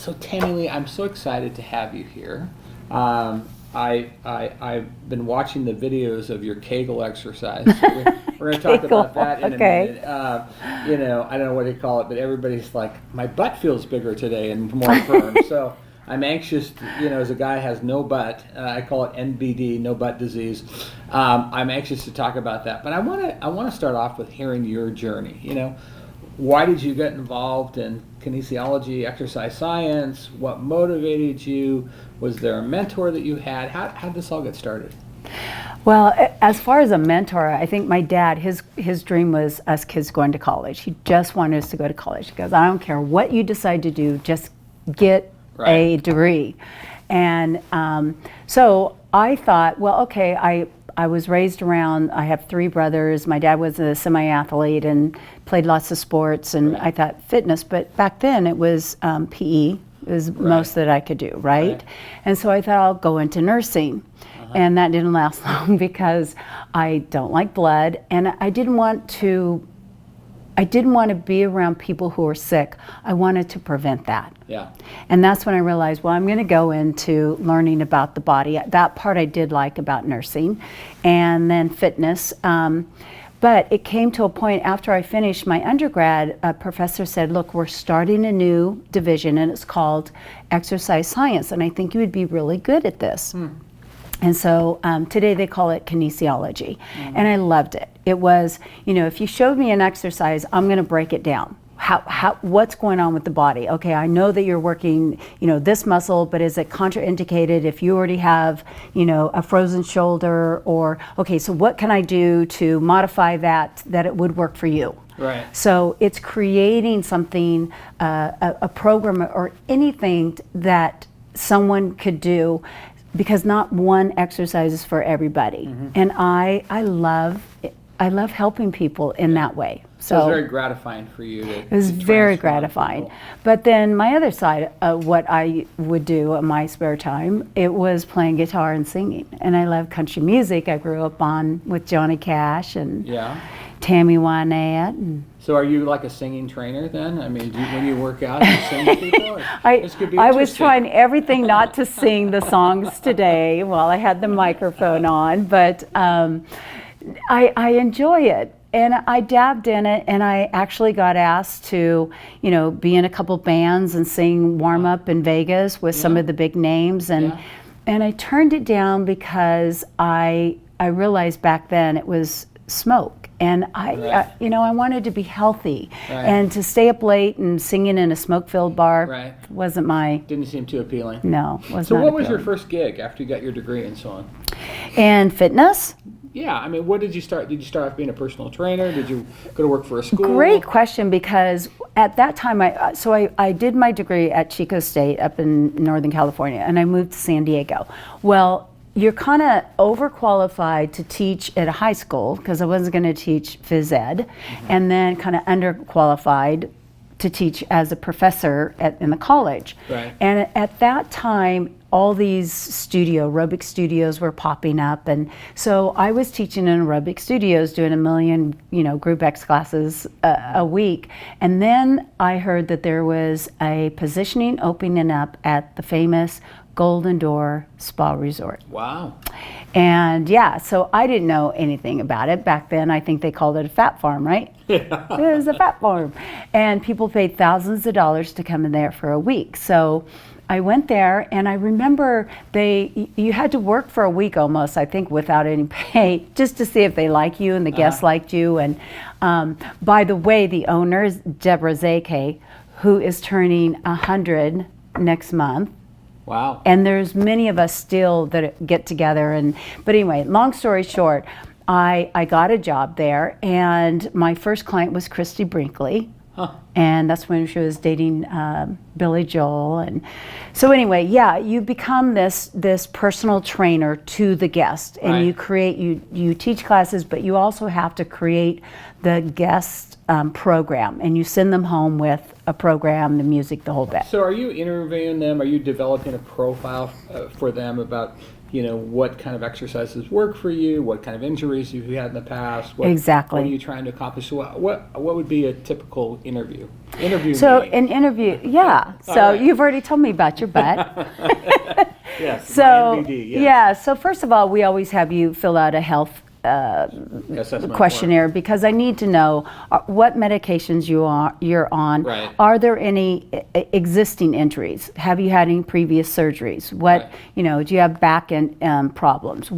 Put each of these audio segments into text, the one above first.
So Tammy Lee, I'm so excited to have you here. I've been watching the videos of your Kegel exercise. So we're going to talk about that in a minute. I don't know what they call it, but everybody's like, my butt feels bigger today and more firm. So I'm anxious, as a guy who has no butt, I call it NBD, no butt disease. I'm anxious to talk about that. But I want to start off with hearing your journey. Why did you get involved in kinesiology, exercise science? What motivated you? Was there a mentor that you had? How did this all get started? Well, as far as a mentor, I think my dad, his dream was us kids going to college. He just wanted us to go to college. He goes, I don't care what you decide to do, just get a degree. And so I thought, well, okay, I was raised around, I have 3 brothers. My dad was a semi-athlete and played lots of sports, and I thought fitness, but back then it was PE. It was most that I could do, right? And so I thought I'll go into nursing. And that didn't last long because I don't like blood, and I didn't want to be around people who were sick. I wanted to prevent that. Yeah. And that's when I realized, well, I'm going to go into learning about the body. That part I did like about nursing, and then fitness. But it came to a point after I finished my undergrad, a professor said, look, we're starting a new division, and it's called exercise science, and I think you would be really good at this. And so today they call it kinesiology, and I loved it. It was, if you showed me an exercise, I'm going to break it down. What's going on with the body? Okay, I know that you're working, this muscle, but is it contraindicated if you already have, a frozen shoulder? Or, okay, so what can I do to modify that it would work for you? Right. So it's creating something, a program or anything that someone could do, because not one exercise is for everybody. And I love helping people in that way. So it was very gratifying for you. It was very gratifying. People. But then my other side, what I would do in my spare time, it was playing guitar and singing. And I love country music. I grew up with Johnny Cash and Tammy Wynette. And so are you like a singing trainer then? I mean, when you work out, you sing to people? I was trying everything not to sing the songs today while I had the microphone on, but I enjoy it. And I dabbed in it, and I actually got asked to, be in a couple bands and sing warm-up in Vegas with some of the big names. And I turned it down because I realized back then it was smoke. And I wanted to be healthy, and to stay up late and singing in a smoke-filled bar wasn't my... Didn't seem too appealing. No, was not So what was appealing. your first gig after you got your degree and so on? And fitness? Yeah, I mean, what did you start? Did you start off being a personal trainer? Did you go to work for a school? Great question, because at that time, I did my degree at Chico State up in Northern California, and I moved to San Diego. Well, you're kind of overqualified to teach at a high school, because I wasn't going to teach phys ed, and then kind of underqualified to teach as a professor in the college. Right. And at that time, all these aerobic studios were popping up, and so I was teaching in aerobic studios, doing 1 million, group X classes a week. And then I heard that there was a positioning opening up at the famous Golden Door Spa Resort. Wow. And so I didn't know anything about it. Back then, I think they called it a fat farm, right? It was a fat farm. And people paid thousands of dollars to come in there for a week. So I went there, and I remember you had to work for a week almost, I think, without any pay, just to see if they like you and the guests liked you. And by the way, the owner is Deborah Zake, who is turning 100 next month. Wow. And there's many of us still that get together. But anyway, long story short, I got a job there, and my first client was Christy Brinkley. And that's when she was dating Billy Joel. And so anyway, you become this personal trainer to the guest, and you teach classes, but you also have to create the guest program, and you send them home with a program, the music, the whole bit. So are you interviewing them? Are you developing a profile for them about what kind of exercises work for you, what kind of injuries you've had in the past? Exactly. What are you trying to accomplish? What would be a typical interview? Interview So me. an interview, yeah. So right. you've already told me about your butt. Yes, So my NBD, yes. yeah. So first of all, we always have you fill out a health Assessment questionnaire because I need to know what medications you're on. Right. Are there any existing injuries? Have you had any previous surgeries? What Right. do you have back end problems?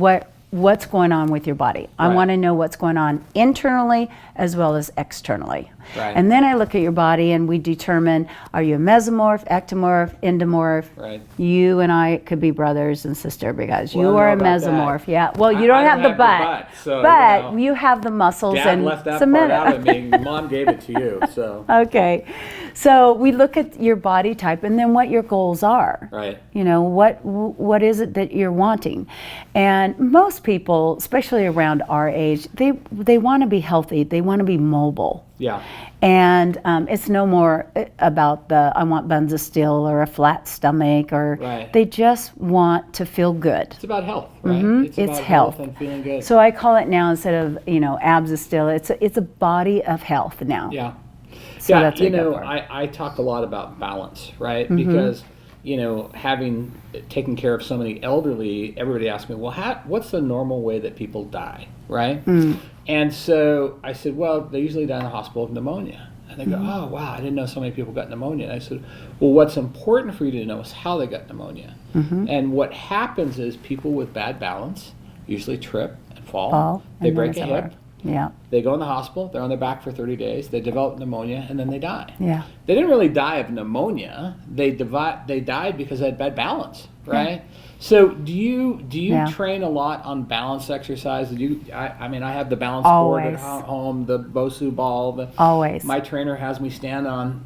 What's going on with your body? I Right. want to know what's going on internally as well as externally. Right. And then I look at your body and we determine, are you a mesomorph, ectomorph, endomorph? Right. You and I could be brothers and sister because Well, you I are a don't know about mesomorph. that. Yeah. Well, you I don't have the your butt. so, But you have the muscles Dad and left that cement. part out of me. Mom gave it to you, so. Okay. So we look at your body type and then what your goals are. Right. What is it that you're wanting? And most people, especially around our age, they want to be healthy. They want to be mobile. Yeah. And it's no more about I want buns of steel or a flat stomach, or Right. they just want to feel good. It's about health, right? It's about health. and feeling good. So I call it now, instead of abs of steel, it's a body of health now. Yeah. So yeah, that's what I go for. I talk a lot about balance, right? Because, having taken care of so many elderly, everybody asks me, well, what's the normal way that people die, right? And so I said, well, they usually die in the hospital of pneumonia. And they go, oh, wow, I didn't know so many people got pneumonia. And I said, well, what's important for you to know is how they got pneumonia. And what happens is people with bad balance usually trip and fall. They and break a then it's hip. over. Yeah. They go in the hospital, they're on their back for 30 days, they develop pneumonia, and then they die. Yeah. They didn't really die of pneumonia. They died because they had bad balance, right? So do you train a lot on balance exercise? I have the balance board at home, the Bosu ball. Always. My trainer has me stand on,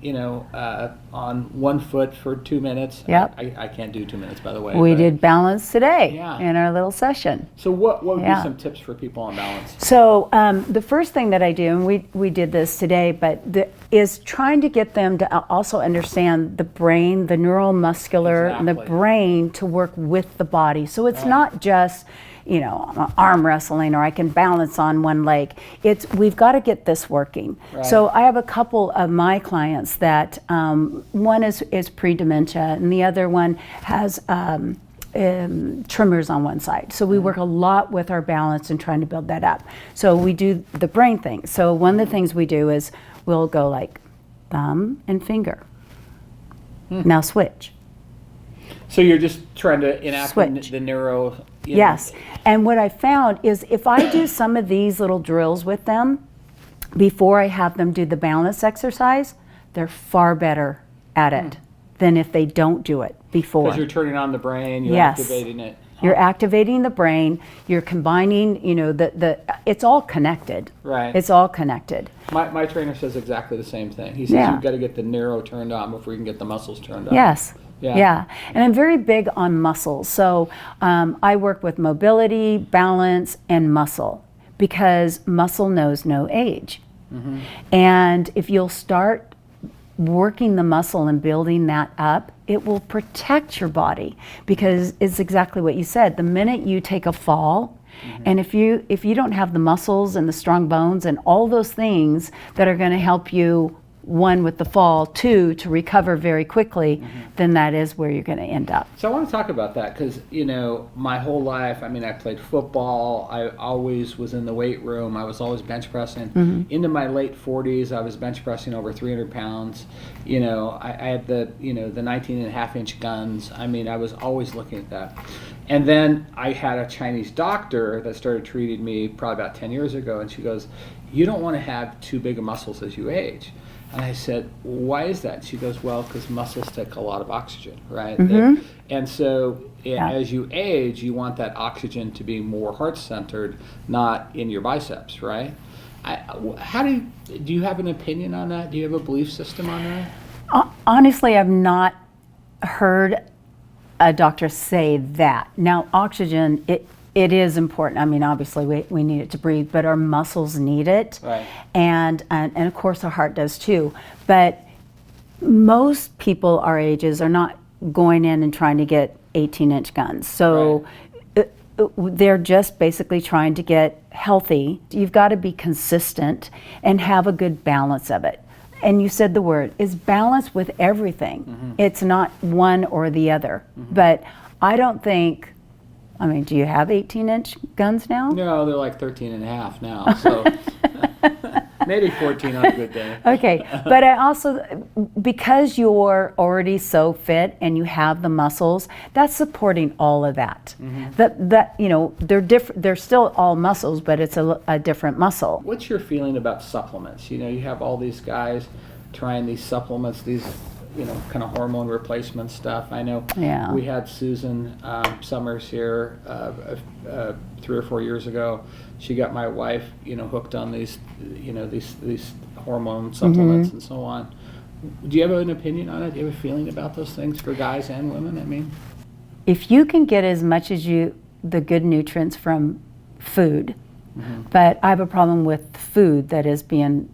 on one foot for 2 minutes. Yep. I can't do 2 minutes, by the way. We did balance today Yeah. in our little session. So what would be some tips for people on balance? So the first thing that I do, and we did this today, but is trying to get them to also understand the brain, the neuromuscular, and the brain to work with the body. So it's not just arm wrestling or I can balance on one leg. We've got to get this working. Right. So I have a couple of my clients that one is pre-dementia and the other one has tremors on one side. So we work a lot with our balance and trying to build that up. So we do the brain thing. So one of the things we do is we'll go like thumb and finger. Now switch. So you're just trying to enact the neuro. Yes. And what I found is if I do some of these little drills with them before I have them do the balance exercise, they're far better at it than if they don't do it before. Because you're turning on the brain, you're activating it. You're activating the brain, you're combining, it's all connected. Right. It's all connected. My trainer says exactly the same thing. He says you've got to get the neuro turned on before you can get the muscles turned on. Yes. Yeah. And I'm very big on muscles. So I work with mobility, balance, and muscle because muscle knows no age. And if you'll start working the muscle and building that up, it will protect your body because it's exactly what you said. The minute you take a fall, and if you don't have the muscles and the strong bones and all those things that are going to help you, one, with the fall, two, to recover very quickly, then that is where you're going to end up. So I want to talk about that because, my whole life, I played football. I always was in the weight room. I was always bench pressing. Into my late 40s, I was bench pressing over 300 pounds. I had the 19.5-inch guns. I was always looking at that. And then I had a Chinese doctor that started treating me probably about 10 years ago, and she goes, you don't want to have too big of muscles as you age. And I said, why is that? She goes, well, because muscles take a lot of oxygen, right? And so as you age, you want that oxygen to be more heart-centered, not in your biceps, right? Do you have an opinion on that? Do you have a belief system on that? Honestly, I've not heard a doctor say that. Now, oxygen, it is important. Obviously we need it to breathe, but our muscles need it. Right. And of course our heart does too. But most people our ages are not going in and trying to get 18-inch guns. So they're just basically trying to get healthy. You've got to be consistent and have a good balance of it. and you said the word, is balance with everything. It's not one or the other. But I don't think, I mean, do you have 18-inch guns now? No, they're like 13 and a half now, so maybe 14 on a good day. Okay, but I also, because you're already so fit and you have the muscles, that's supporting all of that. That you know, they're different. They're still all muscles, but it's a different muscle. What's your feeling about supplements? You know, you have all these guys trying these supplements, these, you know, kind of hormone replacement stuff. I know we had Susan Summers here 3 or 4 years ago. She got my wife, you know, hooked on these, you know, these hormone supplements and so on. Do you have an opinion on it? Do you have a feeling about those things for guys and women? I mean, if you can get as much as the good nutrients from food, but I have a problem with food that is being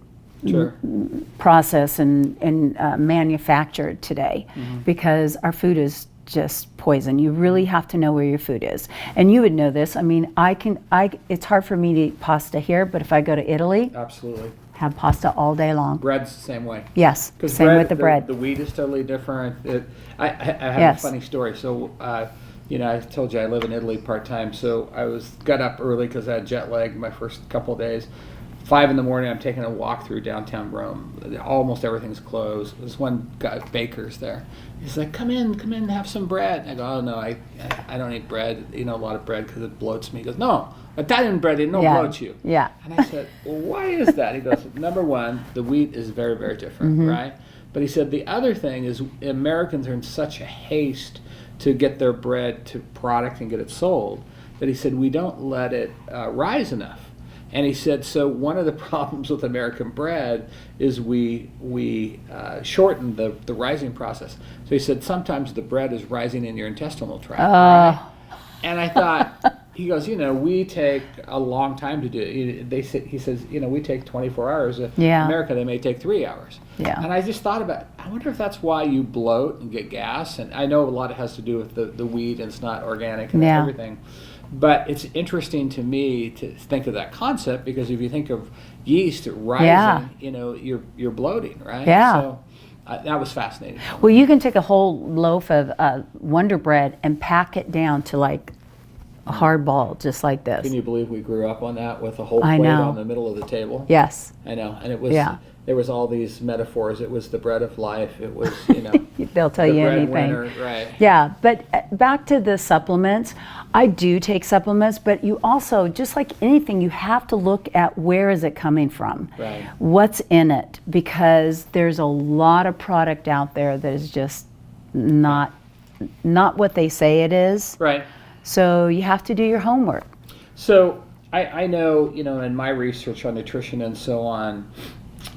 processed and manufactured today, because our food is just poison. You really have to know where your food is, and you would know this. I mean, it's hard for me to eat pasta here, but if I go to Italy, absolutely have pasta all day long. Bread's the same way. Yes, same with the bread. The wheat is totally different. I have a funny story. So, you know, I told you I live in Italy part-time, so I got up early because I had jet lag my first couple of days. 5 in the morning, I'm taking a walk through downtown Rome. Almost everything's closed. There's one guy, baker's there. He's like, come in, have some bread. I go, oh no, I don't eat bread, you know, a lot of bread because it bloats me. He goes, no, Italian bread, it don't bloat you. Yeah. And I said, well, why is that? He goes, number one, the wheat is very, very different, right? But he said the other thing is Americans are in such a haste to get their bread to product and get it sold that he said we don't let it rise enough. And he said, so one of the problems with American bread is we shorten the rising process. So he said, sometimes the bread is rising in your intestinal tract. Right? And I thought, he goes, you know, we take a long time to do it. He says, you know, we take 24 hours. In America, they may take 3 hours. Yeah. And I just thought about, I wonder if that's why you bloat and get gas. And I know a lot of it has to do with the wheat, and it's not organic and everything. But it's interesting to me to think of that concept, because if you think of yeast rising, you know, you're bloating, right? Yeah. So that was fascinating. Well, you can take a whole loaf of Wonder Bread and pack it down to like a hard ball, just like this. Can you believe we grew up on that with a whole plate on the middle of the table? Yes. I know. And it was, there was all these metaphors. It was the bread of life. It was, you know. They'll tell you anything. Winner, right. Yeah, but back to the supplements. I do take supplements, but you also, just like anything, you have to look at where is it coming from. Right. What's in it? Because there's a lot of product out there that is just not what they say it is. Right. So you have to do your homework. So I know, you know, in my research on nutrition and so on,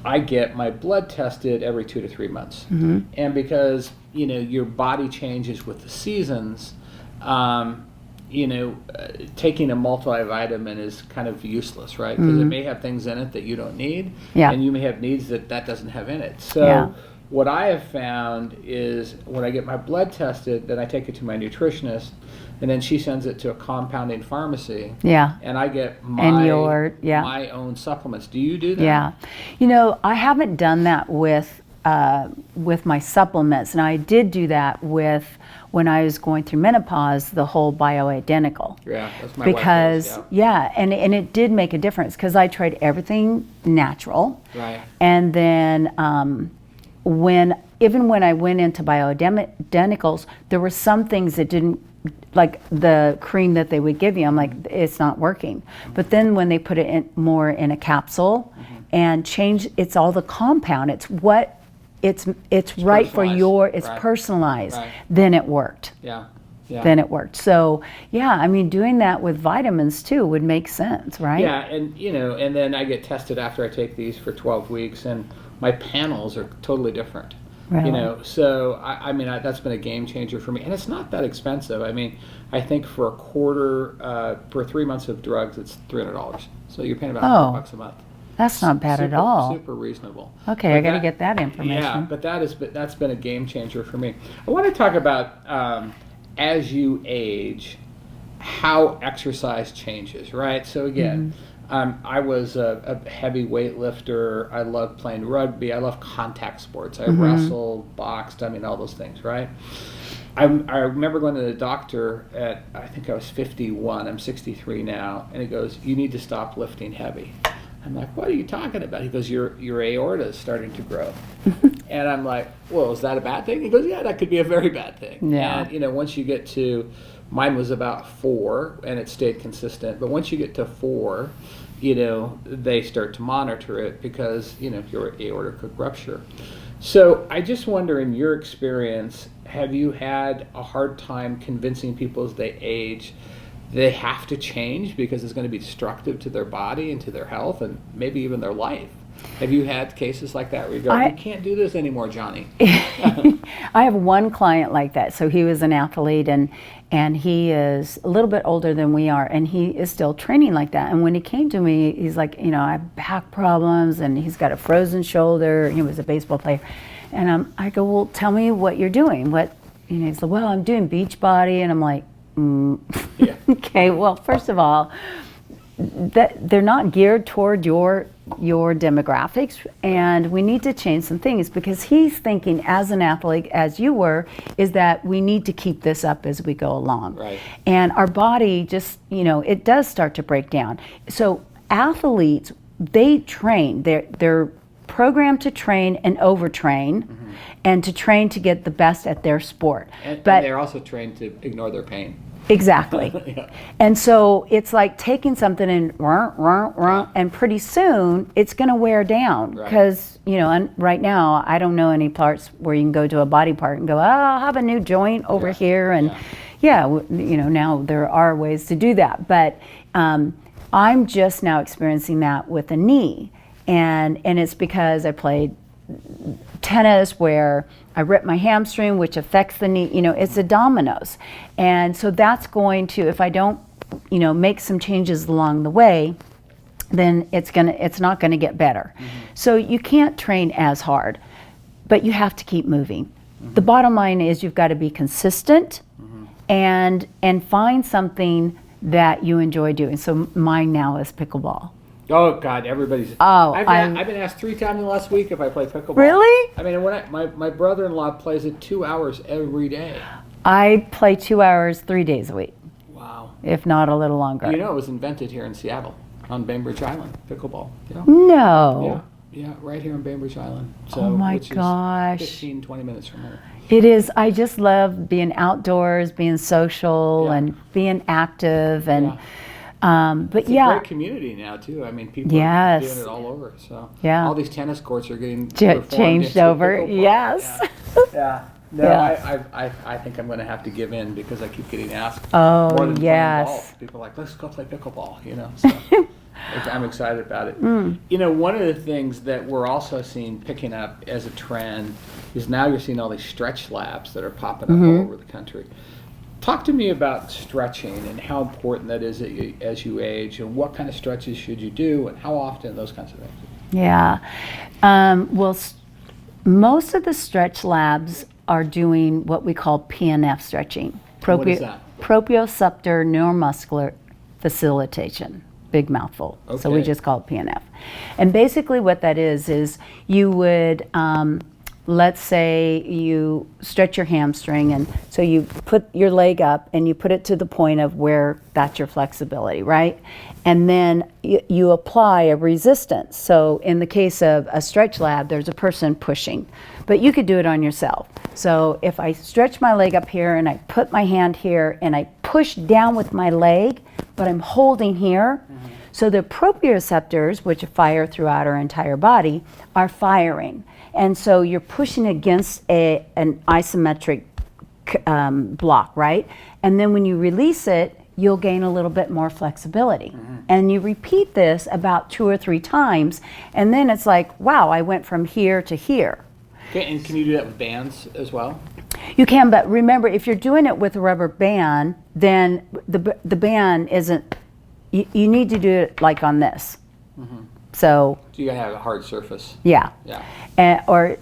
I get my blood tested every 2 to 3 months. And because, you know, your body changes with the seasons, you know, taking a multivitamin is kind of useless, right? Because it may have things in it that you don't need, and you may have needs that doesn't have in it. So what I have found is when I get my blood tested, then I take it to my nutritionist, and then she sends it to a compounding pharmacy. Yeah. And I get my own supplements. Do you do that? Yeah. You know, I haven't done that with my supplements, and I did do that with when I was going through menopause, the whole bioidentical. Yeah, that's my because wife does, and it did make a difference because I tried everything natural. Right. And then when I went into bioidenticals, there were some things that didn't, like the cream that they would give you, I'm like, it's not working. But then when they put it in more in a capsule and change, it's all the compound. It's what it's right for your, it's personalized. Right. Then it worked. Yeah. Then it worked. So yeah, I mean, doing that with vitamins too would make sense, right? Yeah, and you know, and then I get tested after I take these for 12 weeks, and my panels are totally different. Really? You know, so I mean, that's been a game changer for me, and it's not that expensive. I mean, I think for a quarter, for 3 months of drugs, it's $300. So you're paying about $100 a month. That's not bad at all. Super reasonable. Okay, but I got to get that information. Yeah, but that's been a game changer for me. I want to talk about as you age, how exercise changes, right? So again, I was a heavy weightlifter. I loved playing rugby. I love contact sports. I wrestled, boxed, I mean, all those things, right? I remember going to the doctor at, I think I was 51. I'm 63 now. And he goes, you need to stop lifting heavy. I'm like, what are you talking about? He goes, your aorta is starting to grow. And I'm like, well, is that a bad thing? He goes, yeah, that could be a very bad thing. Yeah. And, once you get to, mine was about 4, and it stayed consistent. But once you get to 4, they start to monitor it because, your aorta could rupture. So I just wonder, in your experience, have you had a hard time convincing people as they age they have to change because it's going to be destructive to their body and to their health and maybe even their life? Have you had cases like that where you go, you can't do this anymore, Johnny? I have one client like that. So he was an athlete, and he is a little bit older than we are, and he is still training like that. And when he came to me, he's like, I have back problems, and he's got a frozen shoulder. He was a baseball player. And I go, well, tell me what you're doing. He's like, well, I'm doing beach body. And I'm like, Yeah. Okay, well, first of all, they're not geared toward your demographics, and we need to change some things, because he's thinking, as an athlete, as you were, is that we need to keep this up as we go along. Right. And our body just, it does start to break down. So athletes, they train. They're programmed to train and overtrain, and to train to get the best at their sport. And they're also trained to ignore their pain. Exactly. Yeah. And so it's like taking something and pretty soon it's going to wear down, because, and right now I don't know any parts where you can go to a body part and go, I'll have a new joint over here. And now there are ways to do that. But I'm just now experiencing that with a knee. And it's because I played tennis where I ripped my hamstring, which affects the knee. It's a dominoes. And so that's going to, if I don't, make some changes along the way, then it's not going to get better. So you can't train as hard, but you have to keep moving. The bottom line is you've got to be consistent and find something that you enjoy doing. So mine now is pickleball. Oh God, everybody's. Oh, I've been asked 3 times in the last week if I play pickleball. Really? I mean, my brother-in-law plays it 2 hours every day. I play 2 hours 3 days a week. Wow. If not a little longer. It was invented here in Seattle on Bainbridge Island, pickleball. Yeah. No. Yeah, right here on Bainbridge Island. So, oh my which gosh. Is 15, 20 minutes from here. It is. I just love being outdoors, being social, and being active, and. But it's a great community now too. I mean, people are doing it all over. So all these tennis courts are getting changed over. Yes. Yeah. No, I think I'm going to have to give in, because I keep getting asked more than playing golf. People are like, let's go play pickleball. So I'm excited about it. One of the things that we're also seeing picking up as a trend is now you're seeing all these stretch labs that are popping up all over the country. Talk to me about stretching and how important that is as you age, and what kind of stretches should you do, and how often, those kinds of things. Yeah. Most of the stretch labs are doing what we call PNF stretching. What is that? Proprioceptor neuromuscular facilitation. Big mouthful. Okay. So we just call it PNF. And basically what that is you would... let's say you stretch your hamstring, and so you put your leg up and you put it to the point of where that's your flexibility, right? And then you apply a resistance. So in the case of a stretch lab, there's a person pushing, but you could do it on yourself. So if I stretch my leg up here and I put my hand here and I push down with my leg, but I'm holding here, so the proprioceptors, which fire throughout our entire body, are firing. And so you're pushing against an isometric block, right? And then when you release it, you'll gain a little bit more flexibility. And you repeat this about 2 or 3 times, and then it's like, wow, I went from here to here. Okay, and can you do that with bands as well? You can, but remember, if you're doing it with a rubber band, then the band isn't, you need to do it like on this. So you gotta have a hard surface. yeah. Yeah.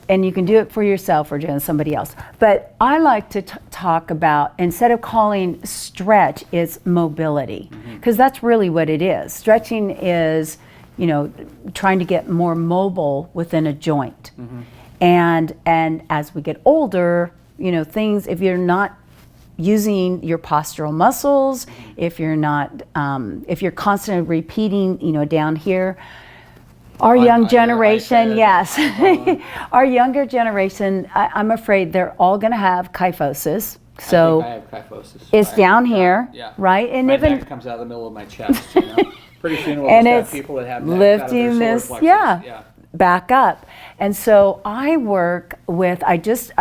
And you can do it for yourself or doing somebody else. But I like to talk about, instead of calling stretch, it's mobility, because that's really what it is. Stretching is, you know, trying to get more mobile within a joint. And as we get older, you know, things, if you're not using your postural muscles, if you're not, if you're constantly repeating, you know, down here, our young generation, yes, our younger generation, I'm afraid they're all going to have kyphosis. So I think I have kyphosis. it's down here, right? And my even neck comes out of the middle of my chest. You know? Pretty soon we'll and just it's have people that have necks lifting out of their this, solar plexus. back up. And so I work with, I just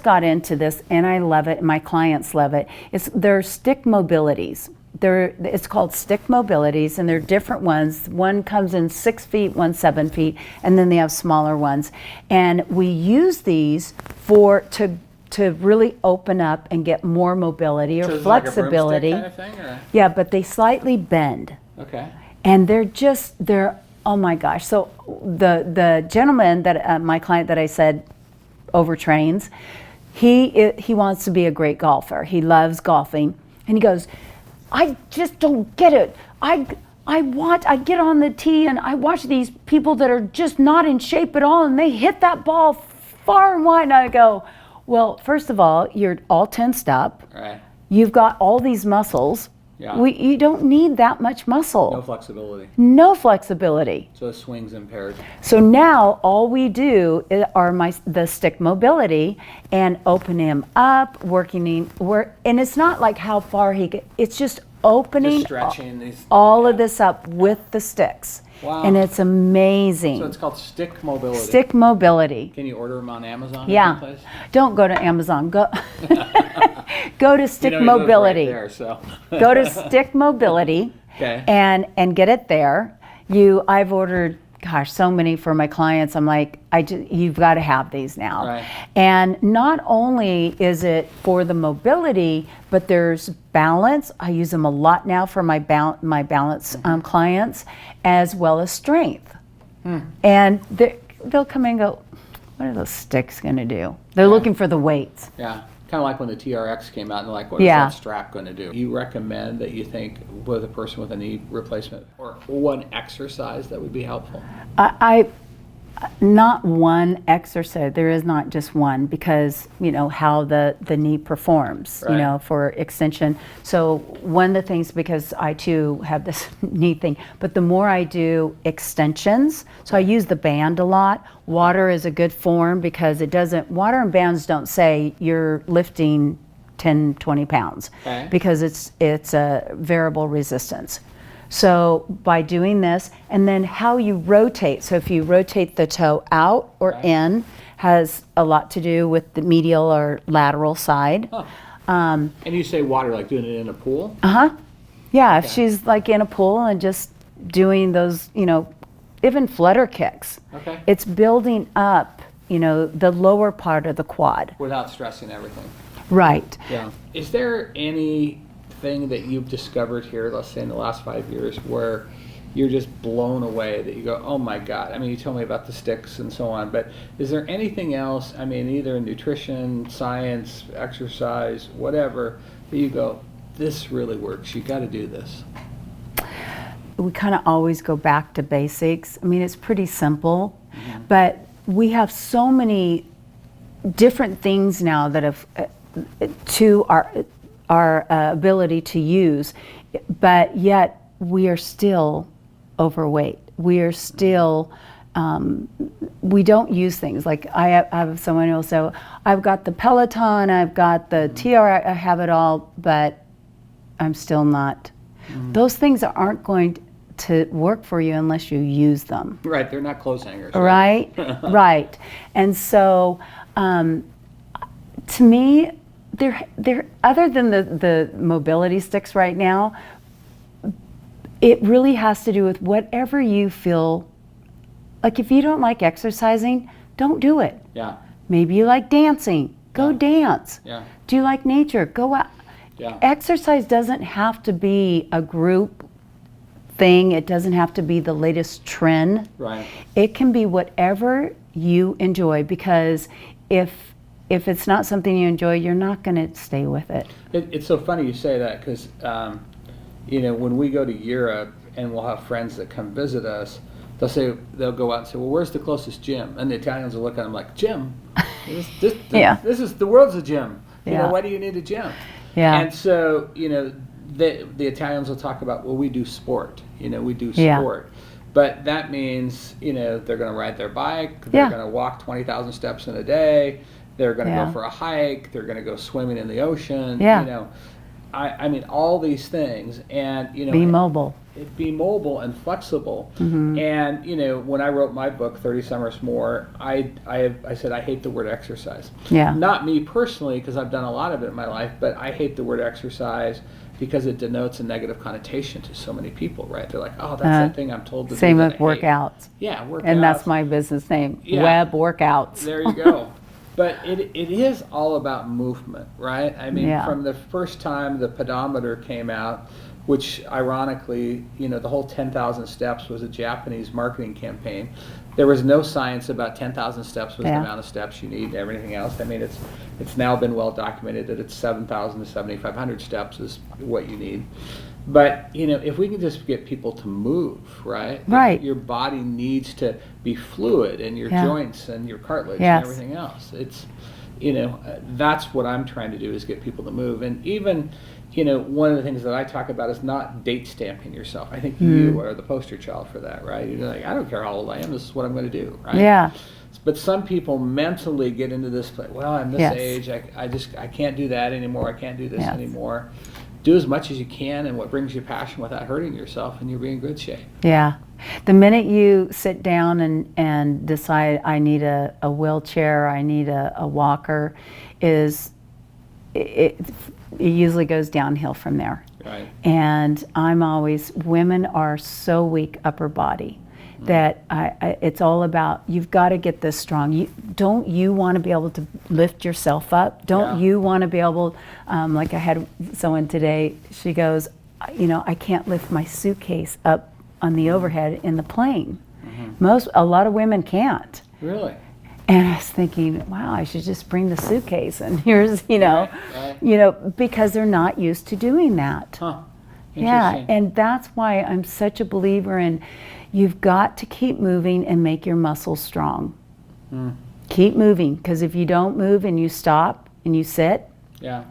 got into this, and I love it, and my clients love it. They're stick mobilities. It's called stick mobilities, and they're different ones. One comes in 6 feet, one 7 feet, and then they have smaller ones. And we use these to really open up and get more mobility or so flexibility. Like a broomstick kind of thing, or? Yeah, but they slightly bend. Okay. And they're oh my gosh. So the gentleman that my client that I said overtrains, he wants to be a great golfer. He loves golfing, and he goes, I just don't get it. I get on the tee and I watch these people that are just not in shape at all, and they hit that ball far and wide, and I go, well, first of all, you're all tensed up. Right. You've got all these muscles. Yeah. You don't need that much muscle. No flexibility. No flexibility. So the swing's impaired. So now all we do are the stick mobility and open him up, and it's not like how far it's just opening Just stretching all of this up with the sticks. Wow. And it's amazing. So it's called stick mobility. Stick mobility. Can you order them on Amazon? Yeah. Or someplace? Don't go to Amazon. Go to Stick You know, he lives Mobility. Right there, so. Go to Stick Mobility. Okay. And get it there. I've ordered, gosh, so many for my clients. I'm like, you've got to have these now. Right. And not only is it for the mobility, but there's balance. I use them a lot now for my balance clients, as well as strength. And they'll come in and go, what are those sticks going to do? They're looking for the weights. Yeah. Kind of like when the TRX came out, and they're like, what is that strap going to do? You recommend that you think with a person with a knee replacement, or one exercise that would be helpful? Not one exercise. There is not just one, because you know how the knee performs, Right. you know, for extension. So one of the things, because I too have this knee thing, but the more I do extensions, so I use the band a lot. Water is a good form, because water and bands don't say you're lifting 10, 20 pounds, because it's a variable resistance. So by doing this, and then how you rotate, so if you rotate the toe out or in, has a lot to do with the medial or lateral side. Huh. And you say water, like doing it in a pool? Yeah, if she's like in a pool and just doing those, you know, even flutter kicks. Okay. It's building up, you know, the lower part of the quad. Without stressing everything. Right. Yeah. Is there anything that you've discovered here, let's say in the last 5 years, where you're just blown away, that you go, oh my God? I mean, you told me about the sticks and so on, but is there anything else, I mean, either in nutrition, science, exercise, whatever, that you go, this really works, you got to do this? We kind of always go back to basics. I mean, it's pretty simple, but we have so many different things now that have to our ability to use, but yet we are still overweight. We are still, we don't use things. Like I have someone who will say, I've got the Peloton, I've got the TR, I have it all, but I'm still not. Those things aren't going to work for you unless you use them. Right, they're not clothes hangers. Right, right. And so, to me, they're other than the mobility sticks right now, it really has to do with whatever you feel. Like if you don't like exercising, don't do it. Yeah. Maybe you like dancing, go dance. Yeah. Do you like nature? Go out. Yeah. Exercise doesn't have to be a group thing. It doesn't have to be the latest trend. Right. It can be whatever you enjoy, because if it's not something you enjoy, you're not going to stay with it. It's so funny you say that, because when we go to Europe and we'll have friends that come visit us, they'll go out and say, well, where's the closest gym? And the Italians will look at them like, gym? This is the world's a gym. Why do you need a gym? Yeah. And so, the Italians will talk about, well, we do sport. We do sport. But that means, they're going to ride their bike, they're going to walk 20,000 steps in a day, they're going to go for a hike, they're going to go swimming in the ocean. I mean, all these things, and be mobile. Be mobile and flexible. And when I wrote my book, 30 Summers More, I said I hate the word exercise. Not me personally, because I've done a lot of it in my life, but I hate the word exercise because it denotes a negative connotation to so many people, right? They're like, oh, that's that thing I'm told to do. Same with workouts. Yeah, workouts. And that's my business name, Webb Workouts. There you go. But it is all about movement, right? I mean, from the first time the pedometer came out, which ironically, the whole 10,000 steps was a Japanese marketing campaign. There was no science about 10,000 steps was the amount of steps you need and everything else. I mean, it's now been well documented that it's 7,000 to 7,500 steps is what you need. But, if we can just get people to move, right? Right. Your body needs to be fluid, and your joints and your cartilage and everything else. It's, that's what I'm trying to do, is get people to move. And even, one of the things that I talk about is not date stamping yourself. I think you are the poster child for that, right? You're like, I don't care how old I am, this is what I'm going to do, right? Yeah. But some people mentally get into this place, well, I'm this age, I can't do that anymore, I can't do this anymore. Do as much as you can and what brings you passion without hurting yourself, and you'll be in good shape. Yeah. The minute you sit down and decide, I need a wheelchair, I need a walker, it usually goes downhill from there. Right. And women are so weak upper body that it's all about, you've got to get this strong. Don't you want to be able to lift yourself up? Don't you want to be able, like I had someone today, she goes, I can't lift my suitcase up on the overhead in the plane. A lot of women can't. Really? And I was thinking, wow, I should just bring the suitcase, and here's, because they're not used to doing that. Huh. Yeah, and that's why I'm such a believer in, you've got to keep moving and make your muscles strong. Keep moving, because if you don't move and you stop and you sit. Yeah.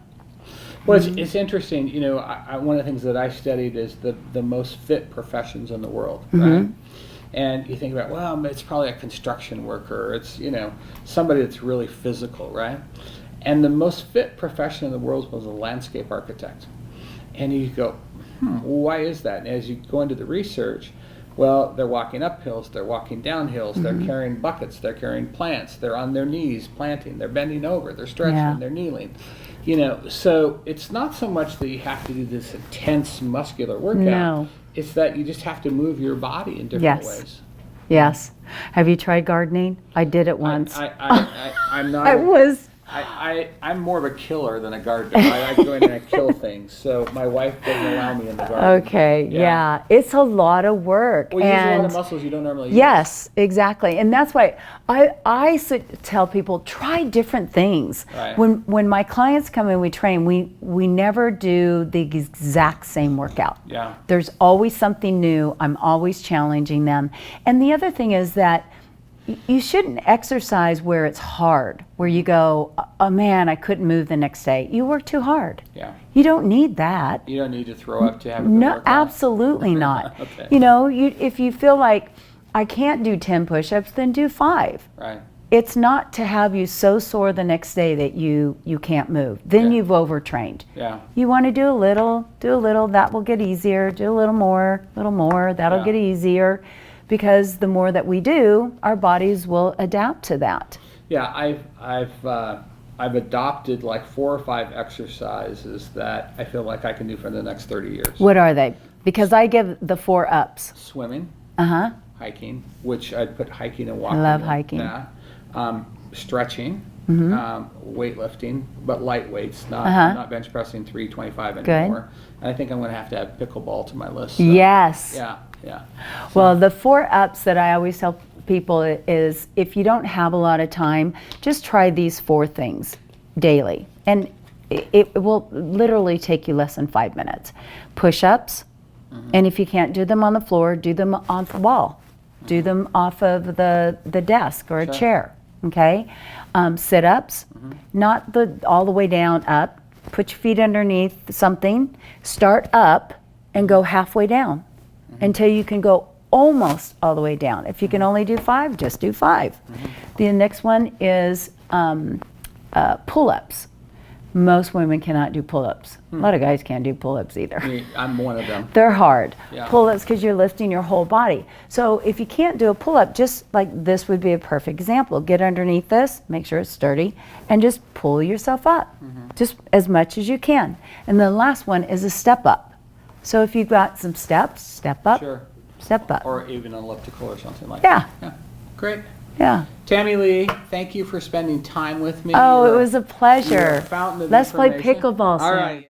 Well, it's interesting. One of the things that I studied is the most fit professions in the world, right? And you think about, well, it's probably a construction worker. It's, somebody that's really physical, right? And the most fit profession in the world was a landscape architect. And you go, why is that? And as you go into the research, well, they're walking up hills, they're walking down hills, they're carrying buckets, they're carrying plants, they're on their knees planting, they're bending over, they're stretching, they're kneeling. So it's not so much that you have to do this intense muscular workout. No. It's that you just have to move your body in different ways. Yes. Have you tried gardening? I did it once. I'm not. I'm more of a killer than a gardener. I go in and I kill things. So my wife doesn't allow me in the garden. Okay, yeah. It's a lot of work. Well, you use a lot of muscles you don't normally use. Yes, exactly. And that's why I tell people, try different things. Right. When my clients come in, we train, we never do the exact same workout. Yeah. There's always something new. I'm always challenging them. And the other thing is that you shouldn't exercise where it's hard, where you go, oh man, I couldn't move the next day. You work too hard. Yeah. You don't need that. You don't need to throw up to have a good workout. Absolutely not. Okay. If you feel like I can't do 10 push-ups, then do 5. Right. It's not to have you so sore the next day that you can't move. Then you've overtrained. Yeah. You want to do a little, that will get easier. Do a little more, that'll get easier. Because the more that we do, our bodies will adapt to that. Yeah, I've adopted like 4 or 5 exercises that I feel like I can do for the next 30 years. What are they? Because I give the 4 ups. Swimming. Uh-huh. Hiking, which I'd put hiking and walking. I love hiking. Stretching. weightlifting, but light weights, not bench pressing 325 anymore. And I think I'm going to have pickleball to my list. So. Yes. Yeah, yeah. Well, the 4 ups that I always tell people is if you don't have a lot of time, just try these 4 things daily. And it will literally take you less than 5 minutes. Push-ups, and if you can't do them on the floor, do them on the wall. Do them off of the desk or a chair, okay? Sit-ups, not all the way down, up. Put your feet underneath something, start up, and go halfway down until you can go almost all the way down. If you can only do 5, just do 5. The next one is pull-ups. Most women cannot do pull-ups. A lot of guys can't do pull-ups either. I'm one of them. They're hard. Yeah. Pull-ups because you're lifting your whole body. So if you can't do a pull-up, just like this would be a perfect example. Get underneath this, make sure it's sturdy, and just pull yourself up, just as much as you can. And the last one is a step up. So if you've got some steps, step up, step up. Or even elliptical or something like that. Yeah. Great. Yeah. Tammy Lee, thank you for spending time with me. Oh, it was a pleasure. Fountain of Let's play information. pickleball soon. All right.